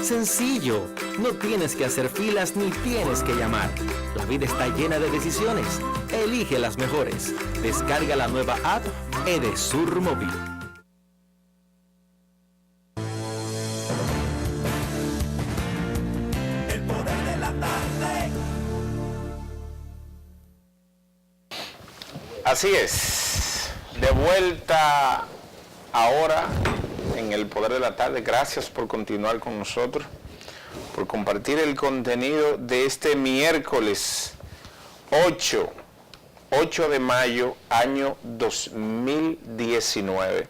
sencillo. No tienes que hacer filas ni tienes que llamar. La vida está llena de decisiones. Elige las mejores. Descarga la nueva app Edesur Móvil. El poder de la tarde. Así es. De vuelta ahora en el poder de la tarde. Gracias por continuar con nosotros, por compartir el contenido de este miércoles 8 de mayo, año 2019.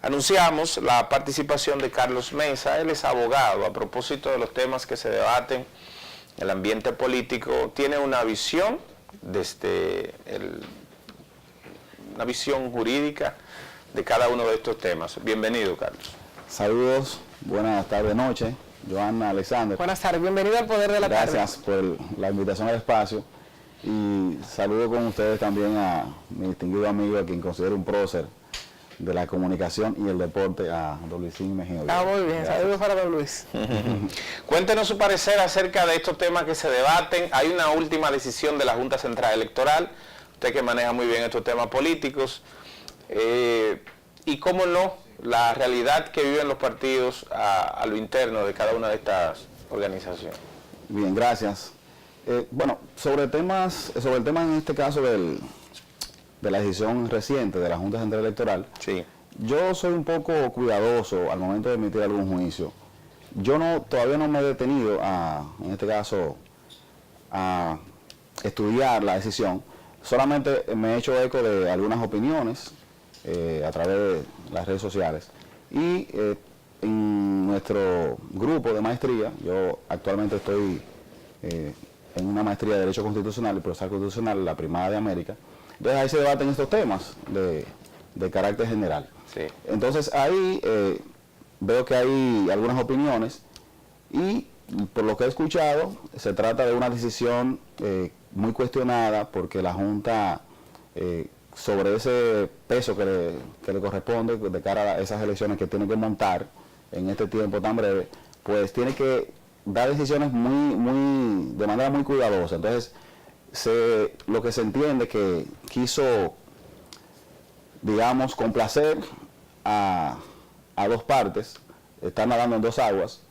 Anunciamos la participación de Carlos Mesa. Él es abogado. A propósito de los temas que se debaten en el ambiente político, tiene una visión desde una visión jurídica de cada uno de estos temas. Bienvenido, Carlos. Saludos, buenas tardes, noche. Joana, Alexander. Buenas tardes, bienvenido al Poder de la Tarde. Gracias por la invitación al espacio. Y saludo con ustedes también a mi distinguido amigo, a quien considero un prócer de la comunicación y el deporte, a don Luisín Mejía. Ah, muy bien, saludos para don Luis. Cuéntenos su parecer acerca de estos temas que se debaten. Hay una última decisión de la Junta Central Electoral, usted que maneja muy bien estos temas políticos, y cómo no, la realidad que viven los partidos a lo interno de cada una de estas organizaciones. Bien, gracias. Bueno, sobre el tema en este caso de la decisión reciente de la Junta Central Electoral, sí, yo soy un poco cuidadoso al momento de emitir algún juicio. Yo todavía no me he detenido en este caso, a estudiar la decisión. Solamente me he hecho eco de algunas opiniones a través de las redes sociales. Y en nuestro grupo de maestría, yo actualmente estoy en una maestría de Derecho Constitucional y Procesal Constitucional, la Primada de América. Entonces ahí se debaten estos temas de carácter general. sí. Entonces ahí veo que hay algunas opiniones y por lo que he escuchado se trata de una decisión muy cuestionada porque la Junta, sobre ese peso que le corresponde de cara a esas elecciones que tiene que montar en este tiempo tan breve, pues tiene que dar decisiones de manera muy cuidadosa. Entonces, lo que se entiende que quiso, digamos, complacer a dos partes, están nadando en dos aguas,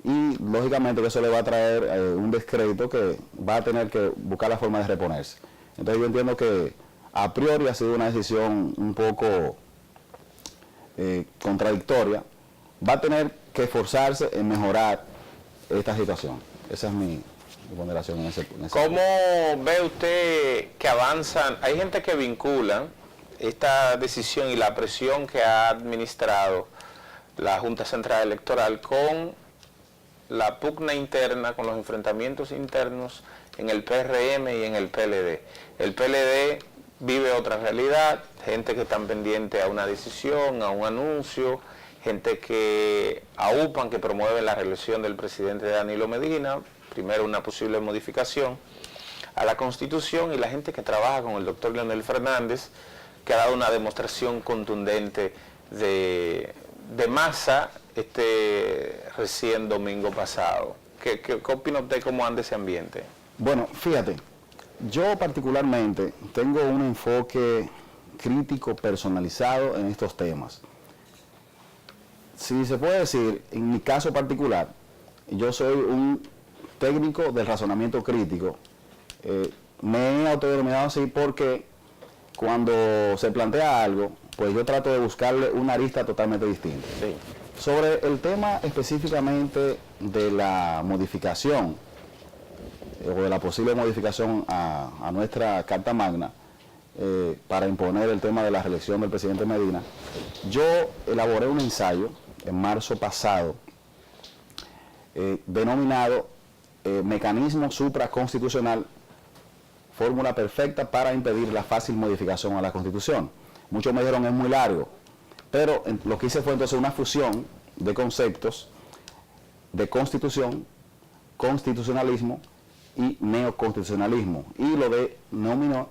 y lógicamente que eso le va a traer un descrédito que va a tener que buscar la forma de reponerse. Entonces yo entiendo que a priori ha sido una decisión un poco contradictoria. Va a tener que esforzarse en mejorar esta situación. Esa es mi ponderación en ese ¿Cómo ve usted que avanzan? Hay gente que vincula esta decisión y la presión que ha administrado la Junta Central Electoral con la pugna interna, con los enfrentamientos internos en el PRM y en el PLD. El PLD vive otra realidad, gente que están pendiente a una decisión, a un anuncio, gente que aupan, que promueven la reelección del presidente Danilo Medina, primero una posible modificación a la Constitución, y la gente que trabaja con el doctor Leonel Fernández, que ha dado una demostración contundente de masa recién domingo pasado. ¿Qué opina usted, cómo anda ese ambiente? Bueno, fíjate, yo particularmente tengo un enfoque crítico personalizado en estos temas. Si se puede decir, en mi caso particular, yo soy un técnico del razonamiento crítico. Me he autodenominado así porque cuando se plantea algo, pues yo trato de buscarle una arista totalmente distinta. Sí. Sobre el tema específicamente de la modificación, o de la posible modificación a nuestra Carta Magna, para imponer el tema de la reelección del presidente Medina, yo elaboré un ensayo en marzo pasado, denominado Mecanismo Supraconstitucional, fórmula perfecta para impedir la fácil modificación a la Constitución. Muchos me dijeron es muy largo, pero lo que hice fue entonces una fusión de conceptos de constitución, constitucionalismo y neoconstitucionalismo, y lo denomino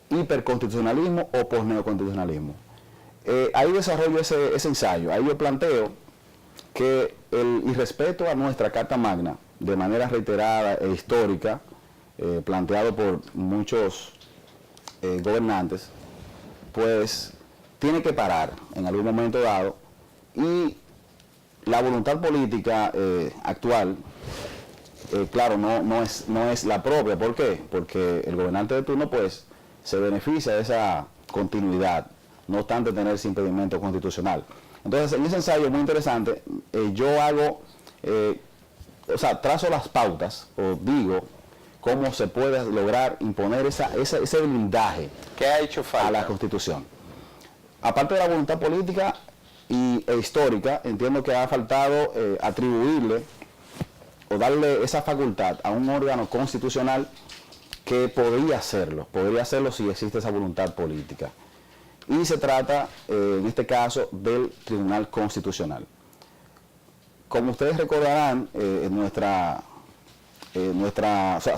hiperconstitucionalismo o posneoconstitucionalismo. Ahí desarrollo ese ensayo. Ahí yo planteo que el irrespeto a nuestra Carta Magna, de manera reiterada e histórica, planteado por muchos gobernantes, pues tiene que parar en algún momento dado, y la voluntad política actual, claro, no es la propia. ¿Por qué? Porque el gobernante de turno pues se beneficia de esa continuidad, no obstante tener ese impedimento constitucional. Entonces, en ese ensayo muy interesante, yo hago, trazo las pautas, o digo cómo se puede lograr imponer ese blindaje ¿Qué ha hecho falta a la Constitución. Aparte de la voluntad política e histórica, entiendo que ha faltado atribuirle o darle esa facultad a un órgano constitucional que podría hacerlo si existe esa voluntad política. Y se trata, en este caso, del Tribunal Constitucional. Como ustedes recordarán,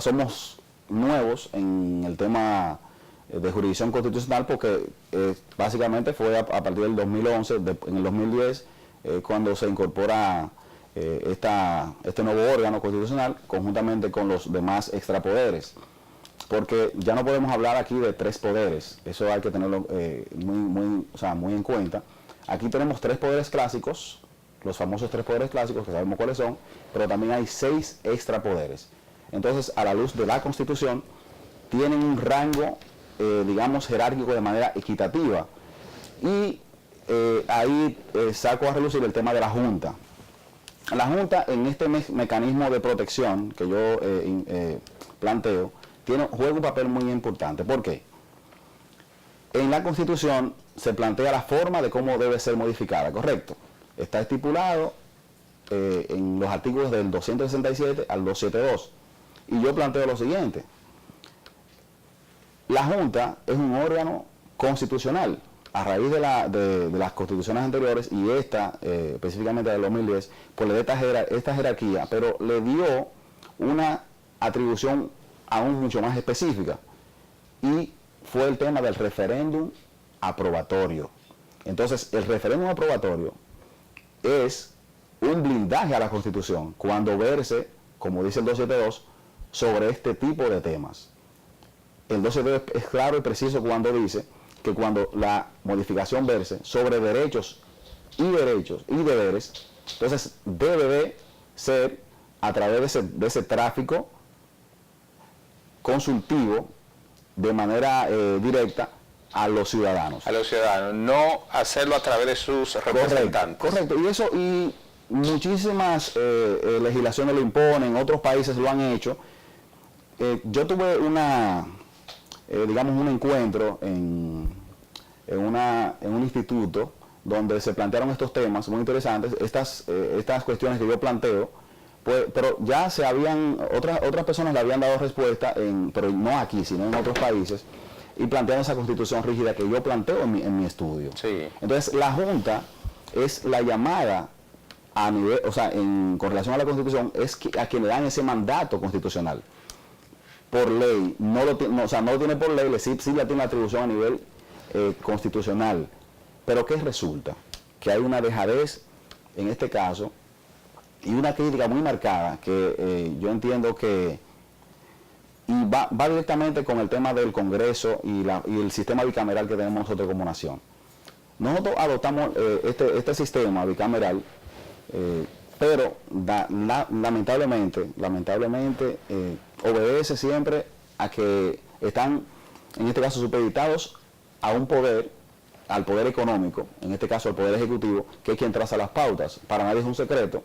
somos nuevos en el tema de jurisdicción constitucional, porque básicamente fue a partir del 2011, en el 2010, cuando se incorpora este nuevo órgano constitucional conjuntamente con los demás extrapoderes, porque ya no podemos hablar aquí de 3 poderes, eso hay que tenerlo muy en cuenta. Aquí tenemos 3 poderes clásicos, los famosos 3 poderes clásicos, que sabemos cuáles son, pero también hay 6 extrapoderes. Entonces, a la luz de la Constitución, tienen un rango, digamos, jerárquico de manera equitativa. Y ahí saco a relucir el tema de la Junta. La Junta, en este mecanismo de protección que yo planteo, juega un papel muy importante. ¿Por qué? En la Constitución se plantea la forma de cómo debe ser modificada, ¿correcto? Está estipulado en los artículos del 267 al 272. Y yo planteo lo siguiente: la Junta es un órgano constitucional. A raíz de las constituciones anteriores, y esta específicamente del 2010, pues le da esta jerarquía, pero le dio una atribución aún mucho más específica, y fue el tema del referéndum aprobatorio. Entonces, el referéndum aprobatorio es un blindaje a la Constitución cuando verse, como dice el 272, sobre este tipo de temas. El 272 es claro y preciso cuando dice que cuando la modificación verse sobre derechos y deberes, entonces debe de ser a través de ese tráfico consultivo de manera directa a los ciudadanos. A los ciudadanos, no hacerlo a través de sus representantes. Correcto. Y eso, y muchísimas legislaciones lo imponen, otros países lo han hecho. Yo tuve un encuentro en un instituto donde se plantearon estos temas muy interesantes, estas cuestiones que yo planteo, pues, pero ya otras personas le habían dado respuesta, pero no aquí, sino en otros países, y plantearon esa Constitución rígida que yo planteo en mi estudio. Sí. Entonces, la Junta es la llamada a nivel, con relación a la Constitución, es a quien le dan ese mandato constitucional. Por ley, no lo tiene por ley, sí la tiene la atribución a nivel constitucional. Pero ¿qué resulta? Que hay una dejadez en este caso y una crítica muy marcada que yo entiendo que va directamente con el tema del Congreso y el sistema bicameral que tenemos nosotros como nación. Nosotros adoptamos este sistema bicameral, pero lamentablemente obedece siempre a que están, en este caso, supeditados a un poder, al poder económico, en este caso al poder ejecutivo, que es quien traza las pautas. Para nadie es un secreto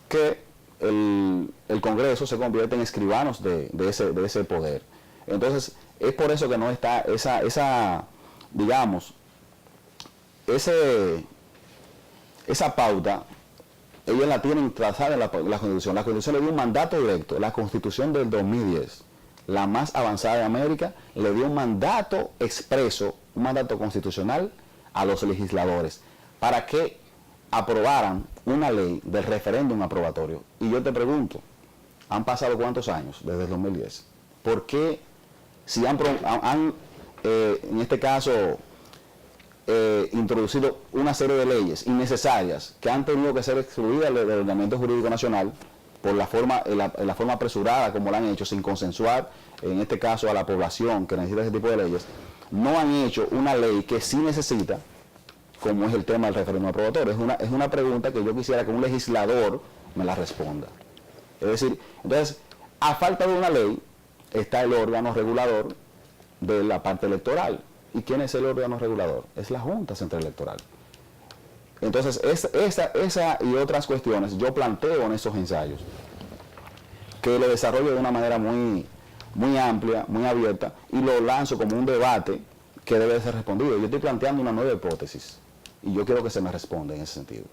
que el Congreso se convierte en escribanos de ese poder. Entonces, es por eso que no está esa pauta. Ellos la tienen trazada en la Constitución. La Constitución le dio un mandato directo. La Constitución del 2010, la más avanzada de América, le dio un mandato expreso, un mandato constitucional a los legisladores para que aprobaran una ley del referéndum aprobatorio. Y yo te pregunto, ¿han pasado cuántos años desde el 2010? ¿Por qué, si en este caso, introducido una serie de leyes innecesarias que han tenido que ser excluidas del ordenamiento jurídico nacional por la forma apresurada como la han hecho, sin consensuar, en este caso, a la población que necesita ese tipo de leyes, no han hecho una ley que sí necesita, como es el tema del referéndum aprobatorio. Es una pregunta que yo quisiera que un legislador me la responda. Es decir, entonces, a falta de una ley, está el órgano regulador de la parte electoral. ¿Y quién es el órgano regulador? Es la Junta Central Electoral. Entonces, esa y otras cuestiones yo planteo en esos ensayos, que lo desarrollo de una manera muy, muy amplia, muy abierta, y lo lanzo como un debate que debe ser respondido. Yo estoy planteando una nueva hipótesis, y yo quiero que se me responda en ese sentido.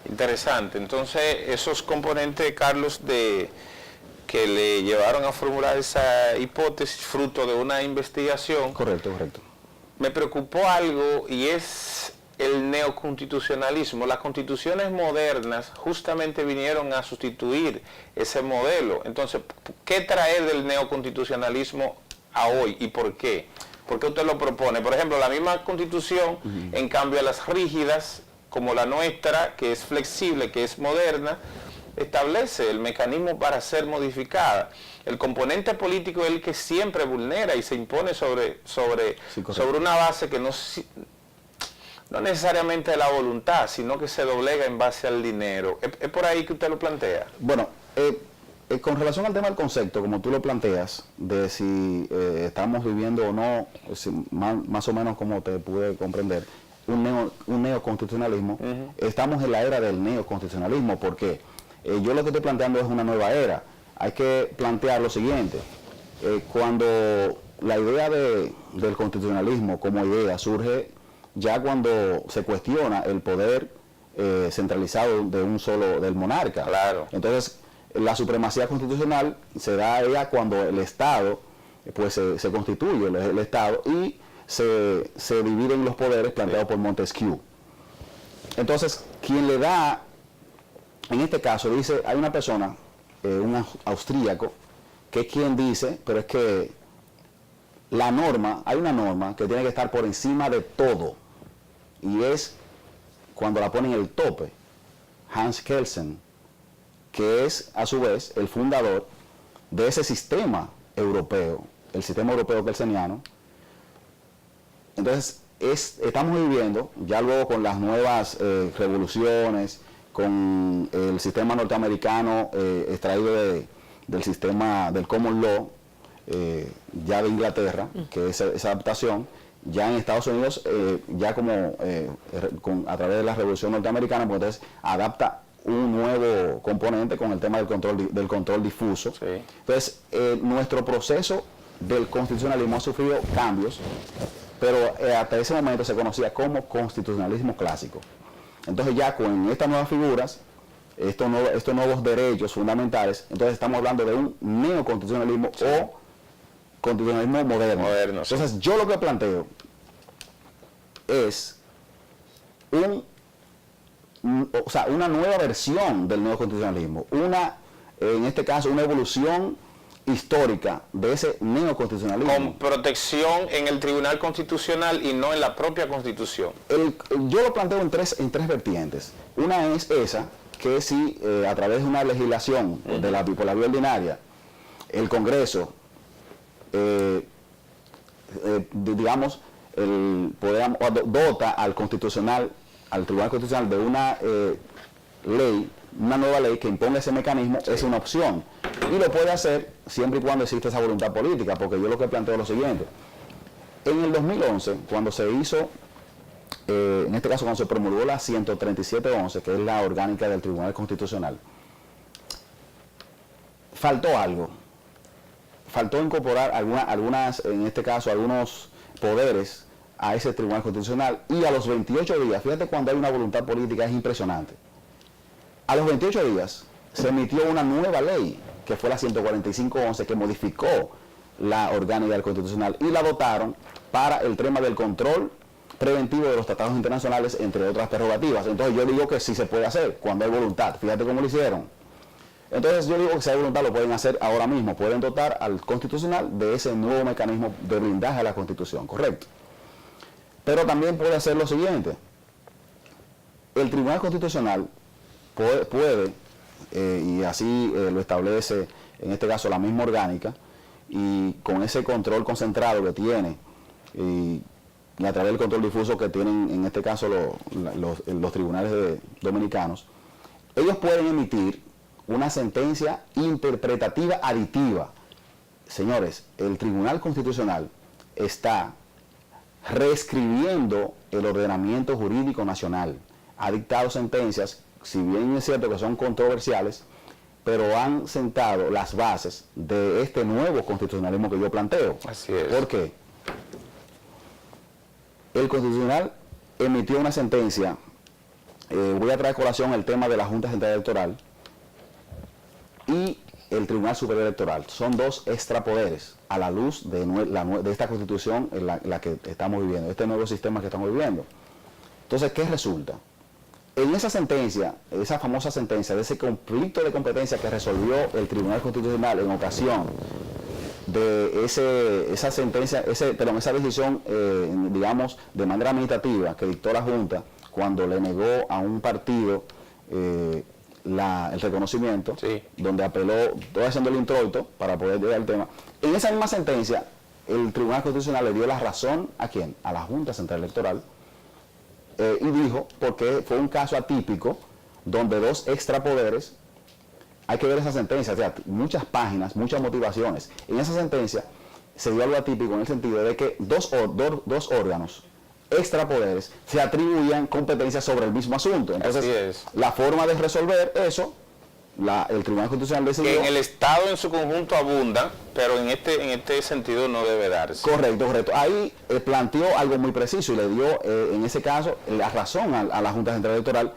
Interesante. Entonces, esos componentes, Carlos, que le llevaron a formular esa hipótesis fruto de una investigación. Correcto, correcto. Me preocupó algo, y es el neoconstitucionalismo. Las constituciones modernas justamente vinieron a sustituir ese modelo. Entonces, ¿qué traer del neoconstitucionalismo a hoy y por qué? ¿Por qué usted lo propone? Por ejemplo, la misma constitución, en cambio a las rígidas, como la nuestra, que es flexible, que es moderna, establece el mecanismo para ser modificada. El componente político es el que siempre vulnera y se impone sobre una base que no necesariamente de la voluntad, sino que se doblega en base al dinero. ¿Es por ahí que usted lo plantea? Bueno, con relación al tema del concepto, como tú lo planteas, de si estamos viviendo o no, más o menos como te pude comprender, un neoconstitucionalismo, estamos en la era del neoconstitucionalismo, porque yo lo que estoy planteando es una nueva era. Hay que plantear lo siguiente: cuando la idea del constitucionalismo como idea surge ya cuando se cuestiona el poder centralizado del monarca. Claro. Entonces, la supremacía constitucional se da ya cuando el Estado, pues se constituye el Estado y se dividen los poderes planteados por Montesquieu. Entonces, quien le da, en este caso, dice, hay una persona, un austríaco, que es quien dice, pero es que hay una norma que tiene que estar por encima de todo, y es cuando la ponen el tope. Hans Kelsen, que es a su vez el fundador de ese sistema europeo, el sistema europeo kelseniano. Entonces, estamos viviendo, ya luego con las nuevas revoluciones, con el sistema norteamericano extraído del sistema del common law, ya de Inglaterra, que es esa adaptación, ya en Estados Unidos, ya como a través de la revolución norteamericana, pues entonces adapta un nuevo componente con el tema del control difuso. Sí. Entonces, nuestro proceso del constitucionalismo ha sufrido cambios, pero hasta ese momento se conocía como constitucionalismo clásico. Entonces ya con estas nuevas figuras, estos nuevos derechos fundamentales, entonces estamos hablando de un neoconstitucionalismo o constitucionalismo moderno. Sí. Entonces yo lo que planteo es una nueva versión del neoconstitucionalismo, en este caso una evolución histórica de ese neoconstitucionalismo. Con protección en el Tribunal Constitucional y no en la propia Constitución. Yo lo planteo en tres vertientes. Una es esa, que si a través de una legislación por la vía ordinaria, el Congreso, digamos, dota al Tribunal Constitucional de una ley, una nueva ley que imponga ese mecanismo, es una opción. Y lo puede hacer siempre y cuando exista esa voluntad política, porque yo lo que planteo es lo siguiente. En el 2011, cuando se hizo, en este caso cuando se promulgó la 13711, que es la orgánica del Tribunal Constitucional, faltó algo. Faltó incorporar en este caso, algunos poderes a ese Tribunal Constitucional, y a los 28 días, fíjate, cuando hay una voluntad política es impresionante. A los 28 días se emitió una nueva ley, que fue la 14511, que modificó la orgánica del Constitucional y la dotaron para el tema del control preventivo de los tratados internacionales, entre otras prerrogativas. Entonces yo digo que sí se puede hacer cuando hay voluntad. Fíjate cómo lo hicieron. Entonces yo digo que si hay voluntad lo pueden hacer ahora mismo. Pueden dotar al Constitucional de ese nuevo mecanismo de blindaje a la Constitución, ¿correcto? Pero también puede hacer lo siguiente. El Tribunal Constitucional puede y así lo establece, en este caso, la misma orgánica, y con ese control concentrado que tiene, y a través del control difuso que tienen, en este caso, los tribunales dominicanos, ellos pueden emitir una sentencia interpretativa aditiva. Señores, el Tribunal Constitucional está reescribiendo el ordenamiento jurídico nacional. Ha dictado sentencias, si bien es cierto que son controversiales, pero han sentado las bases de este nuevo constitucionalismo que yo planteo. Así es. ¿Por qué? El Constitucional emitió una sentencia, voy a traer a colación el tema de la Junta Central Electoral y el Tribunal Superior Electoral. Son dos extrapoderes a la luz de esta Constitución en la que estamos viviendo, este nuevo sistema que estamos viviendo. Entonces, ¿qué resulta? En esa sentencia, esa famosa sentencia de ese conflicto de competencia que resolvió el Tribunal Constitucional en ocasión de esa sentencia, esa decisión, digamos, de manera administrativa que dictó la Junta cuando le negó a un partido el reconocimiento, sí, donde apeló, estoy haciendo el introito para poder llegar al tema. En esa misma sentencia, el Tribunal Constitucional le dio la razón ¿a quién? A la Junta Central Electoral, y dijo, porque fue un caso atípico, donde dos extrapoderes, hay que ver esa sentencia, o sea, muchas páginas, muchas motivaciones. En esa sentencia se dio algo atípico en el sentido de que dos órganos extrapoderes se atribuían competencias sobre el mismo asunto. Entonces, la forma de resolver eso, el Tribunal Constitucional decidió... Que en el Estado en su conjunto abunda, pero en este sentido no debe darse. Correcto, correcto. Ahí planteó algo muy preciso y le dio, en ese caso, la razón a la Junta Central Electoral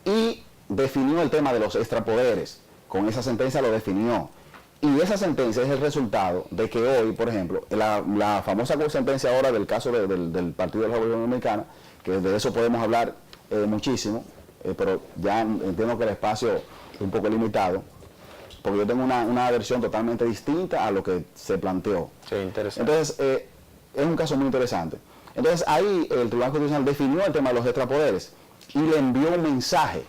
y definió el tema de los extrapoderes. Con esa sentencia lo definió. Y esa sentencia es el resultado de que hoy, por ejemplo, la famosa sentencia ahora del caso del Partido de la Revolución Dominicana, que de eso podemos hablar muchísimo, pero ya entiendo que el espacio es un poco limitado, porque yo tengo una versión totalmente distinta a lo que se planteó. Sí, interesante. Entonces, es un caso muy interesante. Entonces, ahí el Tribunal Constitucional definió el tema de los extrapoderes y le envió un mensaje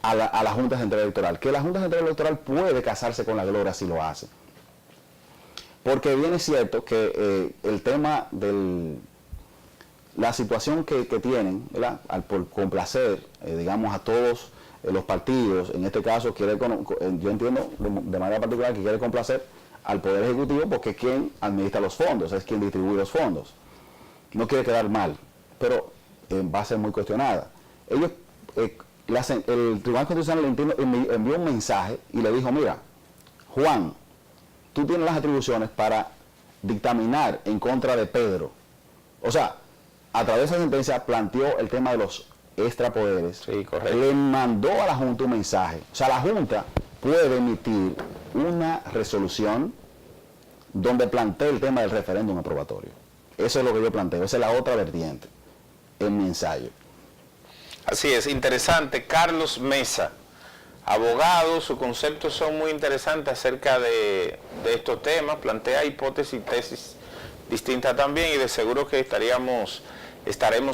a la Junta Central Electoral, que la Junta Central Electoral puede casarse con la gloria si lo hace. Porque bien es cierto que el tema de la situación que tienen, ¿verdad? Por complacer, digamos, a todos los partidos, en este caso, yo entiendo de manera particular que quiere complacer al Poder Ejecutivo porque es quien administra los fondos, es quien distribuye los fondos. No quiere quedar mal, pero va a ser muy cuestionada. El Tribunal Constitucional le envió un mensaje y le dijo, mira, Juan, tú tienes las atribuciones para dictaminar en contra de Pedro. O sea, a través de esa sentencia planteó el tema de los extrapoderes. Sí, correcto. Le mandó a la Junta un mensaje. O sea, la Junta puede emitir una resolución donde plantee el tema del referéndum aprobatorio. Eso es lo que yo planteo, esa es la otra vertiente en mi ensayo. Así es, interesante. Carlos Mesa, abogado, sus conceptos son muy interesantes acerca de estos temas, plantea hipótesis y tesis distintas también y de seguro que estaremos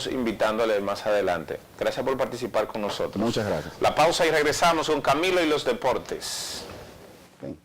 invitándole más adelante. Gracias por participar con nosotros. Muchas gracias. La pausa y regresamos con Camilo y los deportes. Okay.